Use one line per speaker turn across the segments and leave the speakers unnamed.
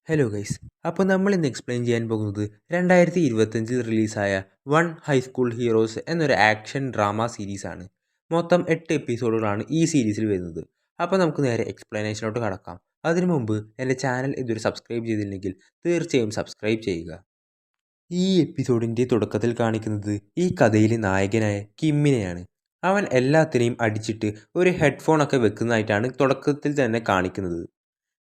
Hello guys. അപ്പോൾ നമ്മൾ ഇന്ന് എക്സ്പ്ലെയിൻ ചെയ്യാൻ പോകുന്നത് 2025 റിലീസായ വൺ ഹൈസ്കൂൾ ഹീറോസ് എന്നൊരു ആക്ഷൻ ഡ്രാമ സീരീസാണ്. മൊത്തം 8 എപ്പിസോഡുകളാണ് ഈ സീരീസിൽ വരുന്നത്. അപ്പോൾ നമുക്ക് നേരെ എക്സ്പ്ലനേഷനോട്ട് കടക്കാം. അതിനു മുമ്പ് എൻ്റെ ചാനൽ ഇതുവരെ സബ്സ്ക്രൈബ് ചെയ്തില്ലെങ്കിൽ തീർച്ചയായും സബ്സ്ക്രൈബ് ചെയ്യുക. ഈ എപ്പിസോഡിൻ്റെ തുടക്കത്തിൽ കാണിക്കുന്നത് ഈ കഥയിലെ നായകനായ കിമ്മിനെയാണ്. അവൻ എല്ലാത്തിനെയും അടിച്ചിട്ട് ഒരു ഹെഡ്ഫോണൊക്കെ വെക്കുന്നതായിട്ടാണ് തുടക്കത്തിൽ തന്നെ കാണിക്കുന്നത്.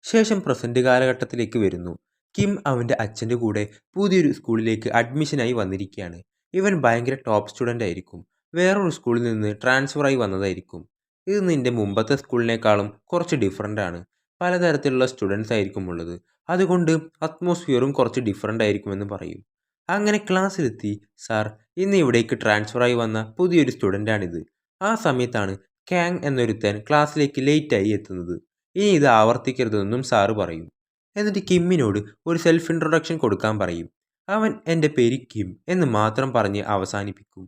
ശേഷം പ്രസന്റ് കാലഘട്ടത്തിലേക്ക് വരുന്നു. കിം അവൻ്റെ അച്ഛൻ്റെ കൂടെ പുതിയൊരു സ്കൂളിലേക്ക് അഡ്മിഷനായി വന്നിരിക്കുകയാണ്. ഇവൻ ഭയങ്കര ടോപ്പ് സ്റ്റുഡൻ്റ് ആയിരിക്കും. വേറൊരു സ്കൂളിൽ നിന്ന് ട്രാൻസ്ഫറായി വന്നതായിരിക്കും. ഇത് നിൻ്റെ മുമ്പത്തെ സ്കൂളിനേക്കാളും കുറച്ച് ഡിഫറൻ്റ് ആണ്. പലതരത്തിലുള്ള സ്റ്റുഡൻസ് ആയിരിക്കും ഉള്ളത്. അതുകൊണ്ട് അറ്റ്മോസ്ഫിയറും കുറച്ച് ഡിഫറൻ്റ് ആയിരിക്കുമെന്ന് പറയും. അങ്ങനെ ക്ലാസ്സിലെത്തി, സാർ, ഇന്ന് ഇവിടേക്ക് ട്രാൻസ്ഫറായി വന്ന പുതിയൊരു സ്റ്റുഡൻ്റാണിത്. ആ സമയത്താണ് കാങ് എന്നൊരുത്തൻ ക്ലാസ്സിലേക്ക് ലേറ്റായി എത്തുന്നത്. ഇനി ഇത് ആവർത്തിക്കരുതെന്നും സാറ് പറയും. എന്നിട്ട് കിമ്മിനോട് ഒരു സെൽഫ് ഇൻട്രൊഡക്ഷൻ കൊടുക്കാൻ പറയും. അവൻ എൻ്റെ പേര് കിം എന്ന് മാത്രം പറഞ്ഞ് അവസാനിപ്പിക്കും.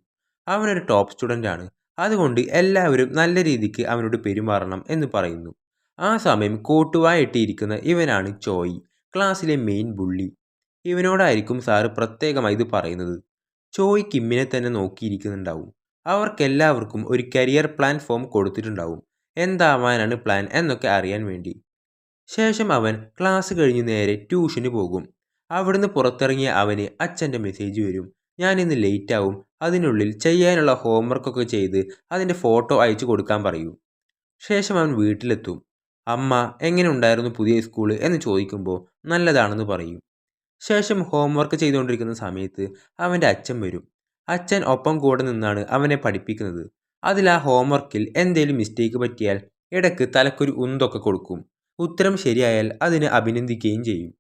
അവനൊരു ടോപ്പ് സ്റ്റുഡൻ്റ് ആണ്. അതുകൊണ്ട് എല്ലാവരും നല്ല രീതിക്ക് അവനോട് പെരുമാറണം എന്ന് പറയുന്നു. ആ സമയം കോട്ടുവായിട്ടിരിക്കുന്ന ഇവനാണ് ചോയ്, ക്ലാസ്സിലെ മെയിൻ ബുള്ളി. ഇവനോടായിരിക്കും സാറ് പ്രത്യേകമായി ഇത് പറയുന്നത്. ചോയ് കിമ്മിനെ തന്നെ നോക്കിയിരിക്കുന്നുണ്ടാവും. അവർക്കെല്ലാവർക്കും ഒരു കരിയർ പ്ലാൻ ഫോം കൊടുത്തിട്ടുണ്ടാവും. എന്താവാനാണ് പ്ലാൻ എന്നൊക്കെ അറിയാൻ വേണ്ടി. ശേഷം അവൻ ക്ലാസ് കഴിഞ്ഞ് നേരെ ട്യൂഷന് പോകും. അവിടുന്ന് പുറത്തിറങ്ങിയ അവന് അച്ഛൻ്റെ മെസ്സേജ് വരും. ഞാൻ ഇന്ന് ലേറ്റ് ആവും, അതിനുള്ളിൽ ചെയ്യാനുള്ള ഹോംവർക്കൊക്കെ ചെയ്ത് അതിൻ്റെ ഫോട്ടോ അയച്ചു കൊടുക്കാൻ പറയൂ. ശേഷം അവൻ വീട്ടിലെത്തും. അമ്മ എങ്ങനെ ഉണ്ടായിരുന്നു പുതിയ സ്കൂള് എന്ന് ചോദിക്കുമ്പോൾ നല്ലതാണെന്ന് പറയും. ശേഷം ഹോംവർക്ക് ചെയ്തുകൊണ്ടിരിക്കുന്ന സമയത്ത് അവൻ്റെ അച്ഛൻ വരും. അച്ഛൻ ഒപ്പം കൂടെ നിന്നാണ് അവനെ പഠിപ്പിക്കുന്നത്. അതിൽ ആ ഹോംവർക്കിൽ എന്തെങ്കിലും മിസ്റ്റേക്ക് പറ്റിയാൽ ഇടയ്ക്ക് തലക്കൊരു ഉന്തൊക്കെ കൊടുക്കും. ഉത്തരം ശരിയായാൽ അതിനെ അഭിനന്ദിക്കുകയും ചെയ്യും.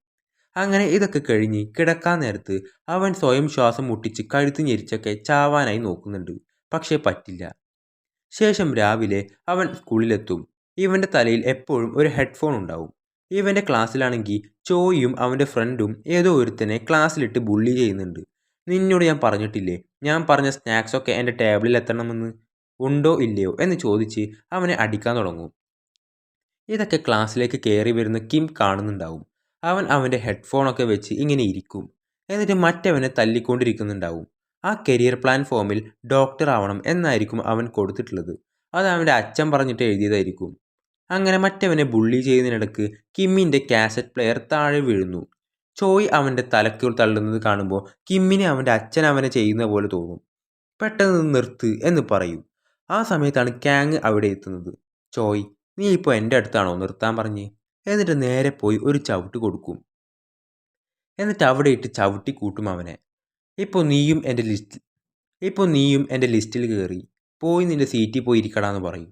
അങ്ങനെ ഇതൊക്കെ കഴിഞ്ഞ് കിടക്കാൻ നേരത്ത് അവൻ സ്വയം ശ്വാസം മുട്ടിച്ച് കഴുത്ത് ഞെരിച്ചൊക്കെ ചാവാനായി നോക്കുന്നുണ്ട്. പക്ഷേ പറ്റില്ല. ശേഷം രാവിലെ അവൻ സ്കൂളിലെത്തും. ഇവൻ്റെ തലയിൽ എപ്പോഴും ഒരു ഹെഡ്ഫോൺ ഉണ്ടാവും. ഇവൻ്റെ ക്ലാസ്സിലാണെങ്കിൽ ചോയും അവൻ്റെ ഫ്രണ്ടും ഏതോ ഒരുത്തനെ ക്ലാസ്സിലിട്ട് ബുള്ളി ചെയ്യുന്നുണ്ട്. നിന്നോട് ഞാൻ പറഞ്ഞിട്ടില്ലേ, ഞാൻ പറഞ്ഞ സ്നാക്സൊക്കെ എൻ്റെ ടേബിളിൽ എത്തണമെന്ന്, ഉണ്ടോ ഇല്ലയോ എന്ന് ചോദിച്ച് അവനെ അടിക്കാൻ തുടങ്ങും. ഇതൊക്കെ ക്ലാസ്സിലേക്ക് കയറി വരുന്ന കിം കാണുന്നുണ്ടാവും. അവൻ അവൻ്റെ ഹെഡ്ഫോണൊക്കെ വെച്ച് ഇങ്ങനെ ഇരിക്കും. എന്നിട്ട് മറ്റവനെ തല്ലിക്കൊണ്ടിരിക്കുന്നുണ്ടാവും. ആ കരിയർ പ്ലാൻ ഫോമിൽ ഡോക്ടർ ആവണം എന്നായിരിക്കും അവൻ കൊടുത്തിട്ടുള്ളത്. അത് അവൻ്റെ അച്ഛൻ പറഞ്ഞിട്ട് എഴുതിയതായിരിക്കും. അങ്ങനെ മറ്റവനെ ബുള്ളി ചെയ്യുന്നതിനിടക്ക് കിമ്മിൻ്റെ കാസറ്റ് പ്ലെയർ താഴെ വീഴുന്നു. ചോയ് അവൻ്റെ തലക്ക് തള്ളുന്നത് കാണുമ്പോൾ കിമ്മിനെ അവൻ്റെ അച്ഛൻ അവനെ ചെയ്യുന്ന പോലെ തോന്നും. പെട്ടെന്ന് നിർത്ത് എന്ന് പറയും. ആ സമയത്താണ് കാങ് അവിടെ എത്തുന്നത്. ചോയ്, നീ ഇപ്പോൾ എൻ്റെ അടുത്താണോ നിർത്താൻ പറഞ്ഞ്? എന്നിട്ട് നേരെ പോയി ഒരു ചവിട്ട് കൊടുക്കും. എന്നിട്ട് അവിടെ ഇട്ട് ചവിട്ടി കൂട്ടും അവനെ. ഇപ്പോൾ നീയും എൻ്റെ ലിസ്റ്റിൽ കയറി, പോയി നിൻ്റെ സീറ്റിൽ പോയി ഇരിക്കടാന്ന് പറയും.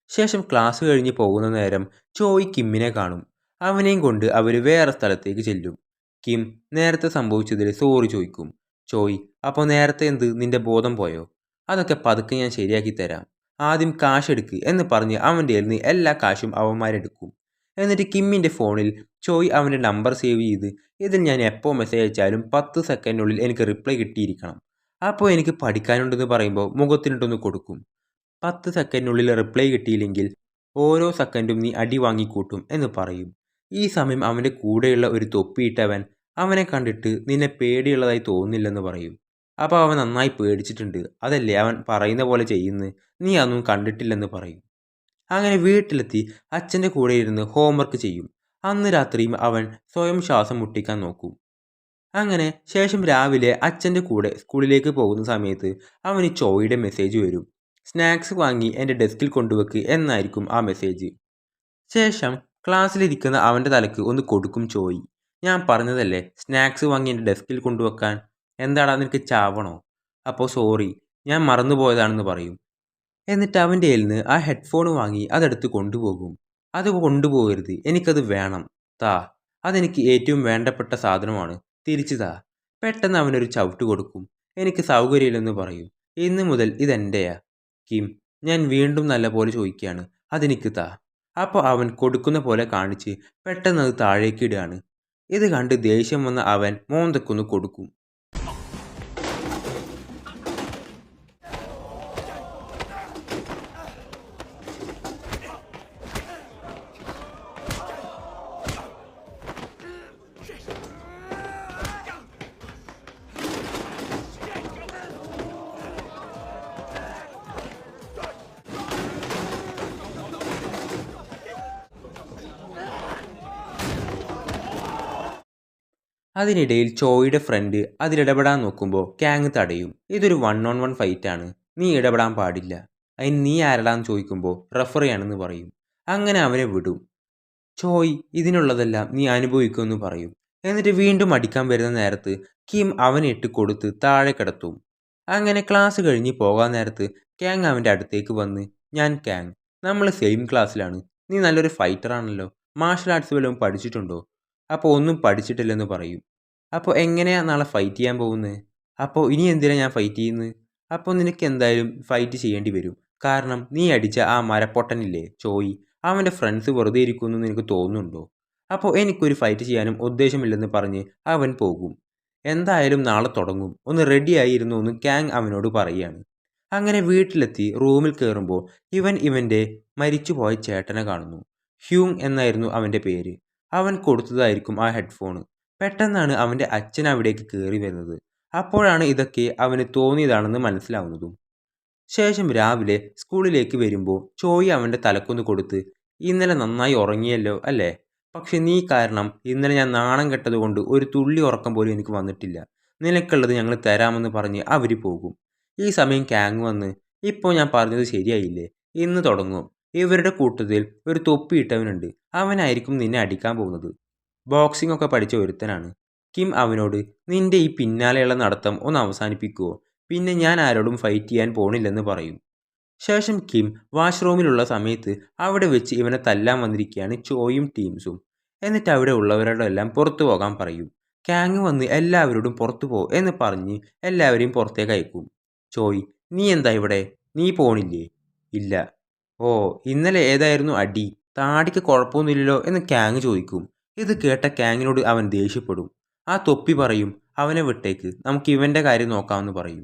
ശേഷം ക്ലാസ് കഴിഞ്ഞ് പോകുന്ന നേരം ചോയ് കിമ്മിനെ കാണും. അവനെയും കൊണ്ട് അവർ വേറെ സ്ഥലത്തേക്ക് ചെല്ലും. കിം നേരത്തെ സംഭവിച്ചതിൽ സോറി ചോദിക്കും. ചോയ്, അപ്പോൾ നേരത്തെ എന്ത്, നിൻ്റെ ബോധം പോയോ? അതൊക്കെ പതുക്കെ ഞാൻ ശരിയാക്കി തരാം, ആദ്യം കാശ് എടുക്ക് എന്ന് പറഞ്ഞ് അവൻ്റെ കയ്യിൽ നിന്ന് എല്ലാ കാശും അവന്മാരെടുക്കും. എന്നിട്ട് കിമ്മിൻ്റെ ഫോണിൽ ചോയ് അവൻ്റെ നമ്പർ സേവ് ചെയ്ത്, ഇതിൽ ഞാൻ എപ്പോൾ മെസ്സേജ് അയച്ചാലും 10 സെക്കൻഡിനുള്ളിൽ എനിക്ക് റിപ്ലൈ കിട്ടിയിരിക്കണം, അപ്പോൾ എനിക്ക് പഠിക്കാനുണ്ടെന്ന് പറയുമ്പോൾ മുഖത്തിനിട്ടൊന്ന് കൊടുക്കും. 10 സെക്കൻഡിനുള്ളിൽ റിപ്ലൈ കിട്ടിയില്ലെങ്കിൽ ഓരോ സെക്കൻഡും നീ അടി വാങ്ങിക്കൂട്ടും എന്ന് പറയും. ഈ സമയം അവൻ്റെ കൂടെയുള്ള ഒരു തൊപ്പിയിട്ടവൻ അവനെ കണ്ടിട്ട് നിന്നെ പേടിയുള്ളതായി തോന്നുന്നില്ലെന്ന് പറയും. അപ്പോൾ അവൻ നന്നായി പേടിച്ചിട്ടുണ്ട്, അതല്ലേ അവൻ പറയുന്ന പോലെ ചെയ്യുന്നു, നീ അതൊന്നും കണ്ടിട്ടില്ലെന്ന് പറയും. അങ്ങനെ വീട്ടിലെത്തി അച്ഛൻ്റെ കൂടെ ഇരുന്ന് ഹോംവർക്ക് ചെയ്യും. അന്ന് രാത്രിയും അവൻ സ്വയം ശ്വാസം മുട്ടിക്കാൻ നോക്കും. അങ്ങനെ ശേഷം രാവിലെ അച്ഛൻ്റെ കൂടെ സ്കൂളിലേക്ക് പോകുന്ന സമയത്ത് അവന് ചോയുടെ മെസ്സേജ് വരും. സ്നാക്സ് വാങ്ങി എൻ്റെ ഡെസ്കിൽ കൊണ്ടുവെക്ക് എന്നായിരിക്കും ആ മെസ്സേജ്. ശേഷം ക്ലാസ്സിലിരിക്കുന്ന അവൻ്റെ തലക്ക് ഒന്ന് കൊടുക്കും ചോയ്. ഞാൻ പറഞ്ഞതല്ലേ സ്നാക്സ് വാങ്ങി എൻ്റെ ഡെസ്കിൽ കൊണ്ടുവെക്കാൻ, എന്താടാ നിനക്ക് ചാവണോ? അപ്പോൾ സോറി, ഞാൻ മറന്നുപോയതാണെന്ന് പറയും. എന്നിട്ട് അവൻ്റെ കയ്യിൽ നിന്ന് ആ ഹെഡ്ഫോൺ വാങ്ങി അതെടുത്ത് കൊണ്ടുപോകും. അത് കൊണ്ടുപോകരുത്, എനിക്കത് വേണം, താ, അതെനിക്ക് ഏറ്റവും വേണ്ടപ്പെട്ട സാധനമാണ്, തിരിച്ചു താ. പെട്ടെന്ന് അവനൊരു ചവിട്ട് കൊടുക്കും. എനിക്ക് സൗകര്യമില്ലെന്ന് പറയും. ഇന്ന് മുതൽ ഇതെൻ്റെയാ. കിം, ഞാൻ വീണ്ടും നല്ലപോലെ ചോദിക്കുകയാണ്, അതെനിക്ക് താ. അപ്പോൾ അവൻ കൊടുക്കുന്ന പോലെ കാണിച്ച് പെട്ടെന്ന് അത് താഴേക്ക് ഇടുകയാണ്. ഇത് കണ്ട് ദേഷ്യം വന്ന അവൻ മോന്തക്കൊന്ന് കൊടുക്കും. അതിനിടയിൽ ചോയുടെ ഫ്രണ്ട് അതിലിടപെടാൻ നോക്കുമ്പോൾ കാങ് തടയും. ഇതൊരു 1-on-1 ഫൈറ്റാണ്, നീ ഇടപെടാൻ പാടില്ല. അതിന് നീ ആരടാന്ന് ചോദിക്കുമ്പോൾ റഫറിയാണെന്ന് പറയും. അങ്ങനെ അവനെ വിടും. ചോയ് ഇതിനുള്ളതെല്ലാം നീ അനുഭവിക്കുമെന്ന് പറയും. എന്നിട്ട് വീണ്ടും അടിക്കാൻ വരുന്ന നേരത്ത് കിം അവനെ ഇട്ട് കൊടുത്ത് താഴെ കിടത്തും. അങ്ങനെ ക്ലാസ് കഴിഞ്ഞ് പോകാൻ നേരത്ത് കാങ് അവൻ്റെ അടുത്തേക്ക് വന്ന്, ഞാൻ കാങ്, നമ്മൾ സെയിം ക്ലാസ്സിലാണ്, നീ നല്ലൊരു ഫൈറ്ററാണല്ലോ, മാർഷൽ ആർട്സ് വല്ലതും പഠിച്ചിട്ടുണ്ടോ? അപ്പോൾ ഒന്നും പഠിച്ചിട്ടില്ലെന്ന് പറയും. അപ്പോൾ എങ്ങനെയാ നാളെ ഫൈറ്റ് ചെയ്യാൻ പോകുന്നത്? അപ്പോൾ ഇനി എന്തിനാ ഞാൻ ഫൈറ്റ് ചെയ്യുന്നത്? അപ്പോൾ നിനക്ക് എന്തായാലും ഫൈറ്റ് ചെയ്യേണ്ടി വരും. കാരണം നീ അടിച്ച ആ മരപ്പൊട്ടനില്ലേ ചോയ്, അവൻ്റെ ഫ്രണ്ട്സ് വെറുതെ ഇരിക്കുമെന്ന് നിനക്ക് തോന്നുന്നുണ്ടോ? അപ്പോൾ എനിക്കൊരു ഫൈറ്റ് ചെയ്യാനും ഉദ്ദേശമില്ലെന്ന് പറഞ്ഞ് അവൻ പോകും. എന്തായാലും നാളെ തുടങ്ങും, ഒന്ന് റെഡിയായി ഇരുന്നു എന്ന് കാങ് അവനോട് പറയുകയാണ്. അങ്ങനെ വീട്ടിലെത്തി റൂമിൽ കയറുമ്പോൾ ഇവൻ്റെ മരിച്ചുപോയ ചേട്ടനെ കാണുന്നു. ഹ്യൂങ് എന്നായിരുന്നു അവൻ്റെ പേര്. അവൻ കൊടുത്തതായിരിക്കും ആ ഹെഡ്ഫോൺ. പെട്ടെന്നാണ് അവൻ്റെ അച്ഛൻ അവിടേക്ക് കയറി വരുന്നത്. അപ്പോഴാണ് ഇതൊക്കെ അവന് തോന്നിയതാണെന്ന് മനസ്സിലാവുന്നതും. ശേഷം രാവിലെ സ്കൂളിലേക്ക് വരുമ്പോൾ ചോയ് അവൻ്റെ തലക്കൊന്ന് കൊടുത്ത്, ഇന്നലെ നന്നായി ഉറങ്ങിയല്ലോ അല്ലേ? പക്ഷെ നീ കാരണം ഇന്നലെ ഞാൻ നാണം കെട്ടതുകൊണ്ട് ഒരു തുള്ളി ഉറക്കം പോലും എനിക്ക് വന്നിട്ടില്ല. നിനക്കുള്ളത് ഞങ്ങൾ തരാമെന്ന് പറഞ്ഞ് അവർ പോകും. ഈ സമയം കാങ് വന്ന്, ഇപ്പോൾ ഞാൻ പറഞ്ഞത് ശരിയായില്ലേ? ഇന്ന് തുടങ്ങും. ഇവരുടെ കൂട്ടത്തിൽ ഒരു തൊപ്പിയിട്ടവനുണ്ട്, അവനായിരിക്കും നിന്നെ അടിക്കാൻ പോകുന്നത്. ബോക്സിംഗ് ഒക്കെ പഠിച്ച ഒരുത്തനാണ്. കിം അവനോട്, നിന്റെ ഈ പിന്നാലെയുള്ള നടത്തം ഒന്ന് അവസാനിപ്പിക്കുമോ? പിന്നെ ഞാൻ ആരോടും ഫൈറ്റ് ചെയ്യാൻ പോണില്ലെന്ന് പറയും. ശേഷം കിം വാഷ്റൂമിലുള്ള സമയത്ത് അവിടെ വെച്ച് ഇവനെ തല്ലാൻ വന്നിരിക്കുകയാണ് ചോയും ടീംസും. എന്നിട്ട് അവിടെ ഉള്ളവരോടെല്ലാം പുറത്തു പോകാൻ പറയും. കാങ് വന്ന് എല്ലാവരോടും പുറത്തു പോ എന്ന് പറഞ്ഞ് എല്ലാവരെയും പുറത്തേക്ക് അയക്കും. ചോയ്, നീ എന്താ ഇവിടെ? നീ പോണില്ലേ? ഇല്ല. ഓ, ഇന്നലെ ഏതായിരുന്നു അടി? താടിക്ക് കുഴപ്പമൊന്നുമില്ലല്ലോ എന്ന് കാങ് ചോദിക്കും. ഇത് കേട്ട കാങ്ങിനോട് അവൻ ദേഷ്യപ്പെടും. ആ തൊപ്പി പറയും, അവനെ വിട്ടേക്ക്, നമുക്ക് ഇവൻ്റെ കാര്യം നോക്കാമെന്ന് പറയും.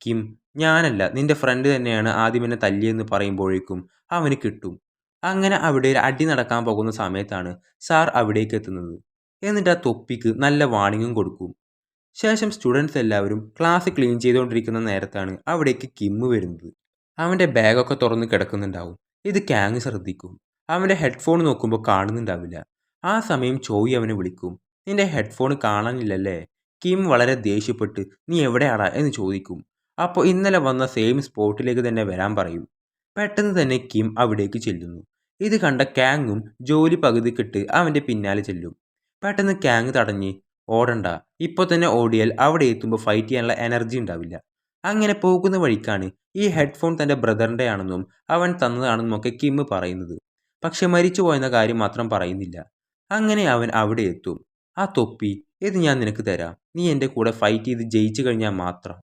കിം, ഞാനല്ല, നിന്റെ ഫ്രണ്ട് തന്നെയാണ് ആദ്യം എന്നെ തല്ലിയെന്ന് പറയുമ്പോഴേക്കും അവന് കിട്ടും. അങ്ങനെ അവിടെ ഒരു അടി നടക്കാൻ പോകുന്ന സമയത്താണ് സാർ അവിടേക്ക് എത്തുന്നത്. എന്നിട്ട് ആ തൊപ്പിക്ക് നല്ല വാണിങ്ങും കൊടുക്കും. ശേഷം സ്റ്റുഡൻസ് എല്ലാവരും ക്ലാസ് ക്ലീൻ ചെയ്തുകൊണ്ടിരിക്കുന്ന നേരത്താണ് അവിടേക്ക് കിം വരുന്നത്. അവൻ്റെ ബാഗൊക്കെ തുറന്ന് കിടക്കുന്നുണ്ടാവും. ഇത് കാങ് ശ്രദ്ധിക്കും. അവൻ്റെ ഹെഡ്ഫോൺ നോക്കുമ്പോൾ കാണുന്നുണ്ടാവില്ല. ആ സമയം ചോയ് അവനെ വിളിക്കും. നിന്റെ ഹെഡ്ഫോൺ കാണാനില്ലല്ലേ? കിം വളരെ ദേഷ്യപ്പെട്ട്, നീ എവിടെയാടാ എന്ന് ചോദിക്കും. അപ്പോൾ ഇന്നലെ വന്ന സെയിം സ്പോട്ടിലേക്ക് തന്നെ വരാൻ പറയും. പെട്ടെന്ന് തന്നെ കിം അവിടേക്ക് ചെല്ലുന്നു. ഇത് കണ്ട കാങ്ങും ജോലി പകുതിക്കിട്ട് അവൻ്റെ പിന്നാലെ ചെല്ലും. പെട്ടെന്ന് കാങ് തടഞ്ഞ്, ഓടണ്ട, ഇപ്പോൾ തന്നെ ഓടിയാൽ അവിടെ എത്തുമ്പോൾ ഫൈറ്റ് ചെയ്യാനുള്ള എനർജി ഉണ്ടാവില്ല. അങ്ങനെ പോകുന്ന വഴിക്കാണ് ഈ ഹെഡ്ഫോൺ തൻ്റെ ബ്രദറിൻ്റെ ആണെന്നും അവൻ തന്നതാണെന്നും ഒക്കെ കിം പറയുന്നത്. പക്ഷെ മരിച്ചു പോയെന്ന കാര്യം മാത്രം പറയുന്നില്ല. അങ്ങനെ അവൻ അവിടെ എത്തും. ആ തൊപ്പി, ഇത് ഞാൻ നിനക്ക് തരാം, നീ എൻ്റെ കൂടെ ഫൈറ്റ് ചെയ്ത് ജയിച്ചു കഴിഞ്ഞാൽ മാത്രം.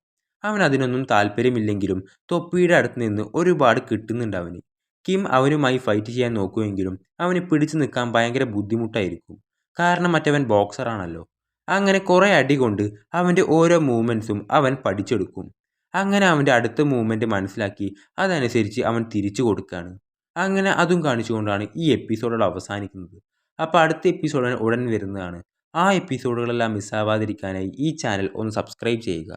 അവൻ അതിനൊന്നും താല്പര്യമില്ലെങ്കിലും തൊപ്പിയുടെ അടുത്ത് നിന്ന് ഒരുപാട് കിട്ടുന്നുണ്ട് അവന്. കിം അവനുമായി ഫൈറ്റ് ചെയ്യാൻ നോക്കുമെങ്കിലും അവന് പിടിച്ചു നിൽക്കാൻ ഭയങ്കര ബുദ്ധിമുട്ടായിരിക്കും. കാരണം മറ്റവൻ ബോക്സറാണല്ലോ. അങ്ങനെ കുറേ അടി കൊണ്ട് അവൻ്റെ ഓരോ മൂവ്മെൻറ്റ്സും അവൻ പഠിച്ചെടുക്കും. അങ്ങനെ അവൻ്റെ അടുത്ത മൂവ്മെൻറ്റ് മനസ്സിലാക്കി അതനുസരിച്ച് അവൻ തിരിച്ചു കൊടുക്കുകയാണ്. അങ്ങനെ അതും കാണിച്ചുകൊണ്ടാണ് ഈ എപ്പിസോഡുകൾ അവസാനിക്കുന്നത്. അപ്പോൾ അടുത്ത എപ്പിസോഡ് ഉടൻ വരുന്നതാണ്. ആ എപ്പിസോഡുകളെല്ലാം മിസ്സാവാതിരിക്കാനായി ഈ ചാനൽ ഒന്ന് സബ്സ്ക്രൈബ് ചെയ്യുക.